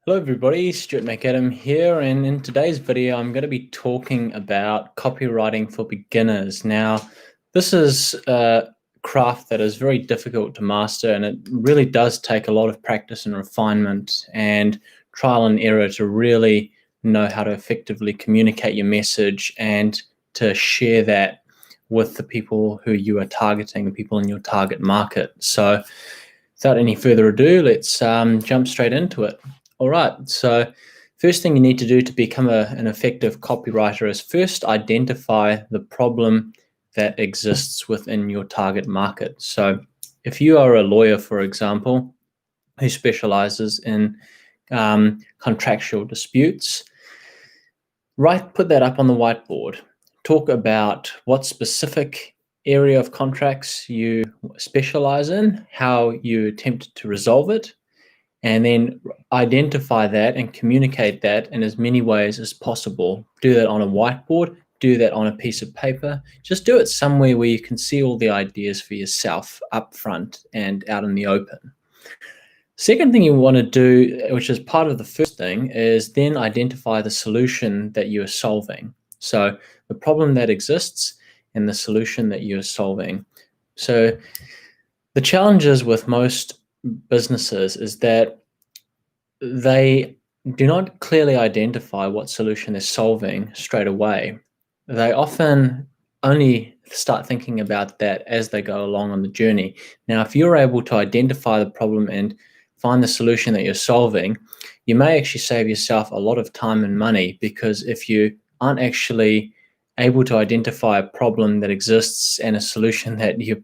Hello everybody, Stuart McAdam here, and in today's video I'm going to be talking about copywriting for beginners. Now, this is a craft that is very difficult to master, and it really does take a lot of practice and refinement and trial and error to really know how to effectively communicate your message and to share that with the people who you are targeting, the people in your target market. So without any further ado, let's jump straight into it. All right, so first thing you need to do to become an effective copywriter is first identify the problem that exists within your target market. So if you are a lawyer, for example, who specializes in contractual disputes, put that up on the whiteboard. Talk about what specific area of contracts you specialize in, how you attempt to resolve it, and then identify that and communicate that in as many ways as possible. Do that on a whiteboard, do that on a piece of paper. Just do it somewhere where you can see all the ideas for yourself up front and out in the open. Second thing you want to do, which is part of the first thing, is then identify the solution that you are solving. So the problem that exists and the solution that you're solving. So the challenges with most businesses is that they do not clearly identify what solution they're solving straight away. They often only start thinking about that as they go along on the journey. Now, if you're able to identify the problem and find the solution that you're solving, you may actually save yourself a lot of time and money, because if you aren't actually able to identify a problem that exists and a solution that you're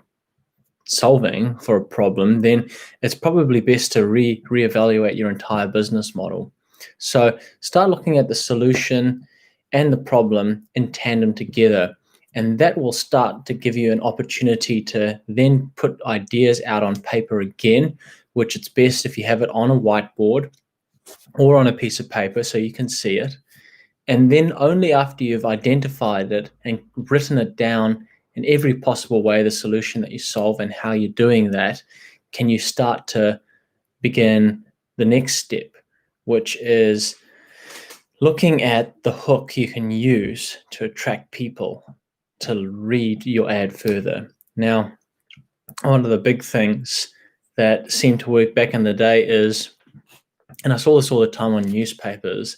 solving for a problem, then it's probably best to reevaluate your entire business model. So start looking at the solution and the problem in tandem together, and that will start to give you an opportunity to then put ideas out on paper again, which it's best if you have it on a whiteboard or on a piece of paper so you can see it. And then only after you've identified it and written it down in every possible way, the solution that you solve and how you're doing that, can you start to begin the next step, which is looking at the hook you can use to attract people to read your ad further. Now, one of the big things that seemed to work back in the day is, and I saw this all the time on newspapers,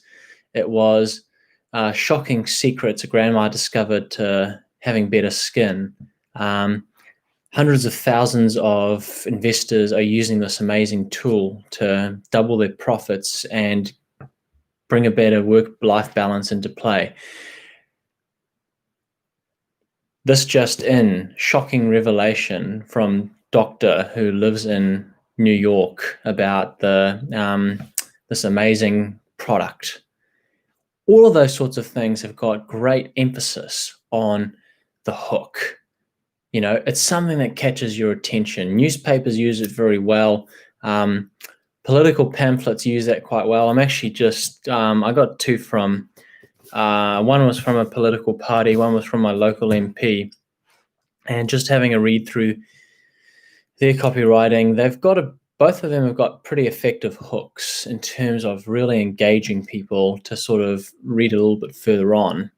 it was shocking secrets a grandma discovered to having better skin. Hundreds of thousands of investors are using this amazing tool to double their profits and bring a better work-life balance into play. This just in, shocking revelation from doctor who lives in New York about this amazing product. All of those sorts of things have got great emphasis on the hook. You know, it's something that catches your attention. Newspapers use it very well. Political pamphlets use that quite well. I'm actually just, I got two from, one was from a political party, one was from my local MP, and just having a read through their copywriting, both of them have got pretty effective hooks in terms of really engaging people to sort of read a little bit further on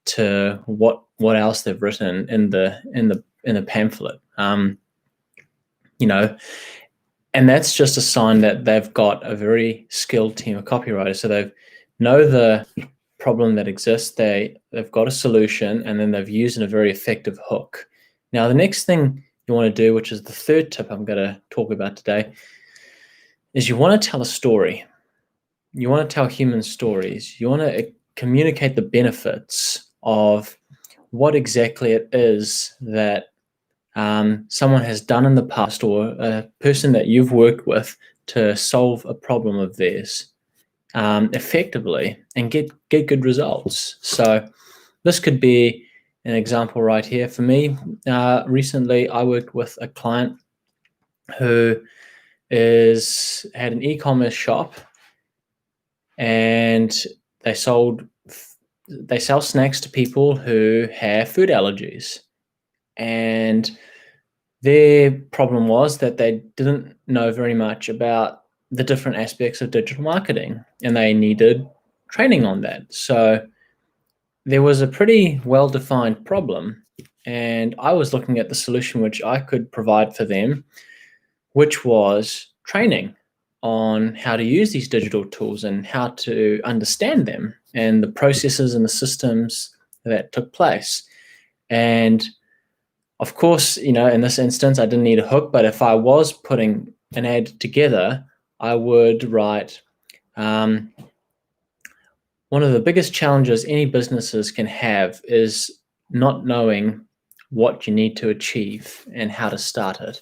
to what else they've written in the pamphlet. You know, and that's just a sign that they've got a very skilled team of copywriters. So they know the problem that exists, they've got a solution, and then they've used a very effective hook. Now, the next thing you want to do, which is the third tip I'm going to talk about today, is you want to tell a story. You want to tell human stories. You want to communicate the benefits of what exactly it is that someone has done in the past, or a person that you've worked with, to solve a problem of theirs effectively and get good results. So this could be an example right here for me. Recently, I worked with a client who had an e-commerce shop, and they sell snacks to people who have food allergies. And their problem was that they didn't know very much about the different aspects of digital marketing, and they needed training on that. So there was a pretty well-defined problem, and I was looking at the solution which I could provide for them, which was training on how to use these digital tools and how to understand them and the processes and the systems that took place. And of course, in this instance, I didn't need a hook, but if I was putting an ad together, I would write, one of the biggest challenges any businesses can have is not knowing what you need to achieve and how to start it.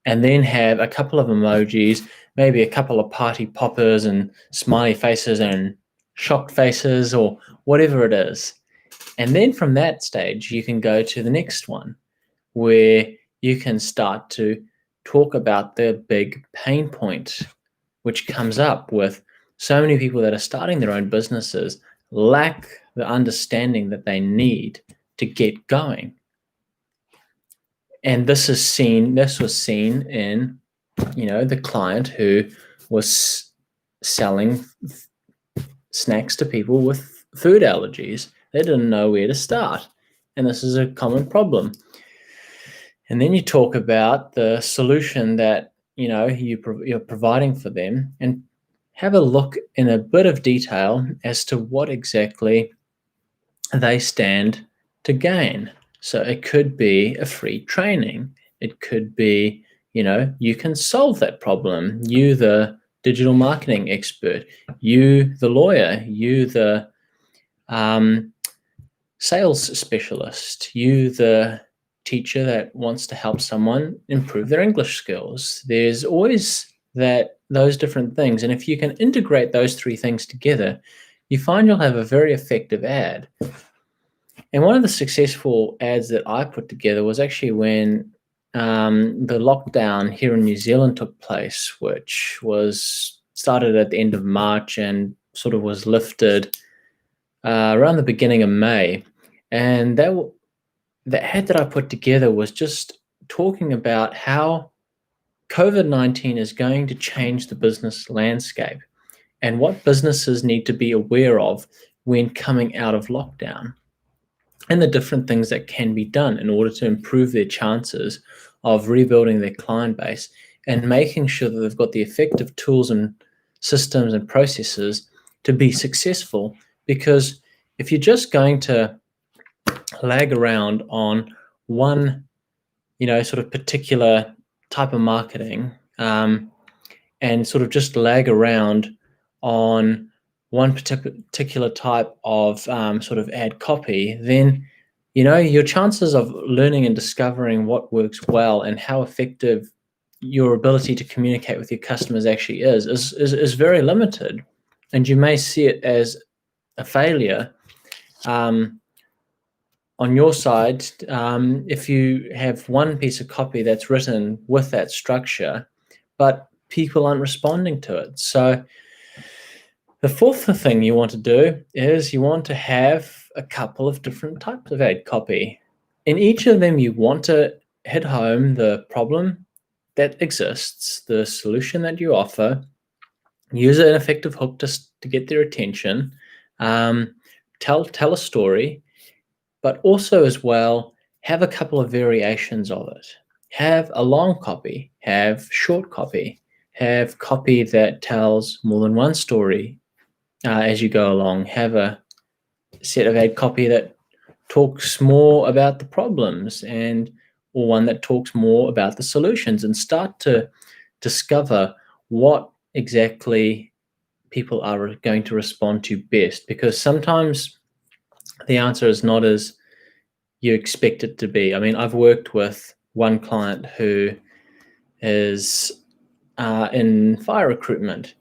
And then have a couple of emojis, maybe a couple of party poppers and smiley faces and shocked faces or whatever it is. And then from that stage, you can go to the next one where you can start to talk about the big pain point, which comes up with so many people that are starting their own businesses lack the understanding that they need to get going. And this was seen in, the client who was selling snacks to people with food allergies. They didn't know where to start. And this is a common problem. And then you talk about the solution that, you're providing for them, and have a look in a bit of detail as to what exactly they stand to gain. So it could be a free training. It could be, you can solve that problem. You, the digital marketing expert, you, the lawyer, you, the sales specialist, you, the teacher that wants to help someone improve their English skills. There's always those different things. And if you can integrate those three things together, you find you'll have a very effective ad. And one of the successful ads that I put together was actually when the lockdown here in New Zealand took place, which was started at the end of March and sort of was lifted around the beginning of May. And the ad that I put together was just talking about how COVID-19 is going to change the business landscape and what businesses need to be aware of when coming out of lockdown, and the different things that can be done in order to improve their chances of rebuilding their client base and making sure that they've got the effective tools and systems and processes to be successful. Because if you're just going to lag around on one, sort of particular type of marketing, and sort of just lag around on one particular type of sort of ad copy, then your chances of learning and discovering what works well and how effective your ability to communicate with your customers actually is very limited, and you may see it as a failure on your side if you have one piece of copy that's written with that structure, but people aren't responding to it. So the fourth thing you want to do is you want to have a couple of different types of ad copy. In each of them, you want to hit home the problem that exists, the solution that you offer, use an effective hook to get their attention, tell a story, but also as well, have a couple of variations of it. Have a long copy, have short copy, have copy that tells more than one story as you go along. Have a set of ad copy that talks more about the problems or one that talks more about the solutions, and start to discover what exactly people are going to respond to best, because sometimes the answer is not as you expect it to be. I mean, I've worked with one client who is in fire recruitment,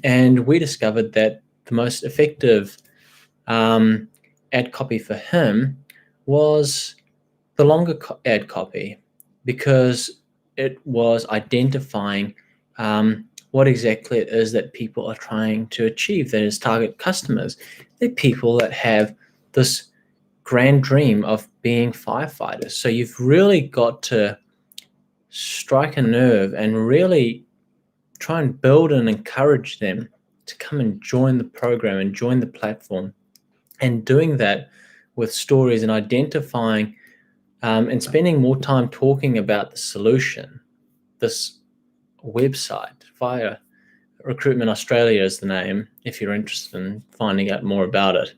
and we discovered that the most effective ad copy for him was the longer ad copy, because it was identifying what exactly it is that people are trying to achieve, that is target customers. They're people that have this grand dream of being firefighters. So you've really got to strike a nerve and really try and build and encourage them to come and join the program and join the platform. And doing that with stories and identifying and spending more time talking about the solution. This website via Recruitment Australia is the name, if you're interested in finding out more about it.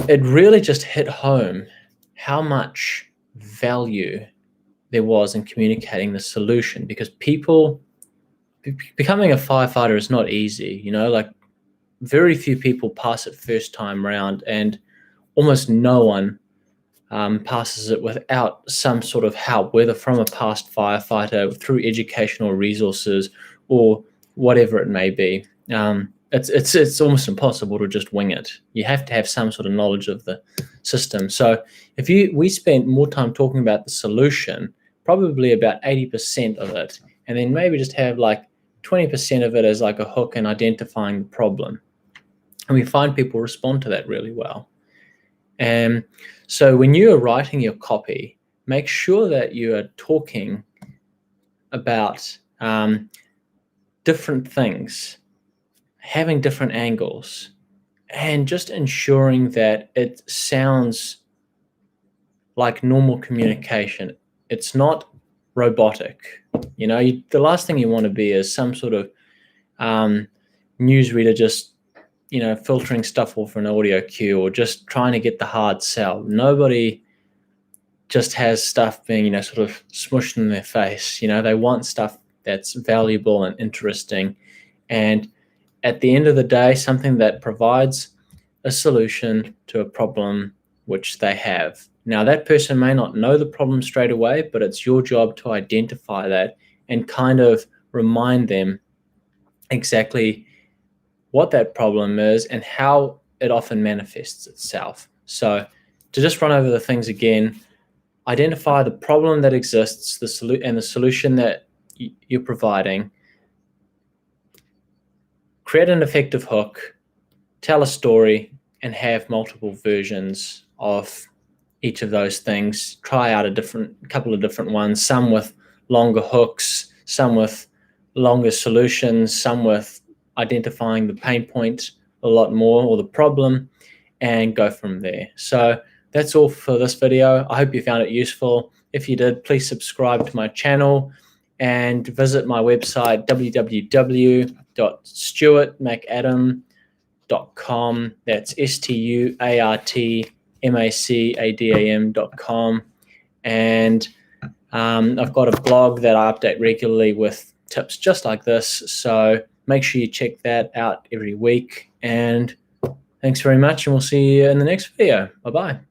It really just hit home how much value there was in communicating the solution, because becoming a firefighter is not easy, like very few people pass it first time round, and almost no one passes it without some sort of help, whether from a past firefighter, through educational resources, or whatever it may be. It's almost impossible to just wing it. You have to have some sort of knowledge of the system. So if we spent more time talking about the solution, probably about 80% of it, and then maybe just have like 20% of it as like a hook and identifying the problem. And we find people respond to that really well. And so when you are writing your copy, make sure that you are talking about different things, having different angles, and just ensuring that it sounds like normal communication. It's not robotic. The last thing you want to be is some sort of newsreader just filtering stuff off an audio cue, or just trying to get the hard sell. Nobody just has stuff being, sort of smushed in their face. They want stuff that's valuable and interesting. And at the end of the day, something that provides a solution to a problem which they have. Now, that person may not know the problem straight away, but it's your job to identify that and kind of remind them exactly what that problem is and how it often manifests itself. So to just run over the things again, identify the problem that exists, and the solution that you're providing, create an effective hook, tell a story, and have multiple versions of each of those things. Try out a couple of different ones, some with longer hooks, some with longer solutions, some with identifying the pain point a lot more, or the problem, and go from there. So that's all for this video. I hope you found it useful. If you did, please subscribe to my channel and visit my website, www.stuartmacadam.com. That's stuartmacadam.com. And I've got a blog that I update regularly with tips just like this. So make sure you check that out every week. And thanks very much, and we'll see you in the next video. Bye-bye.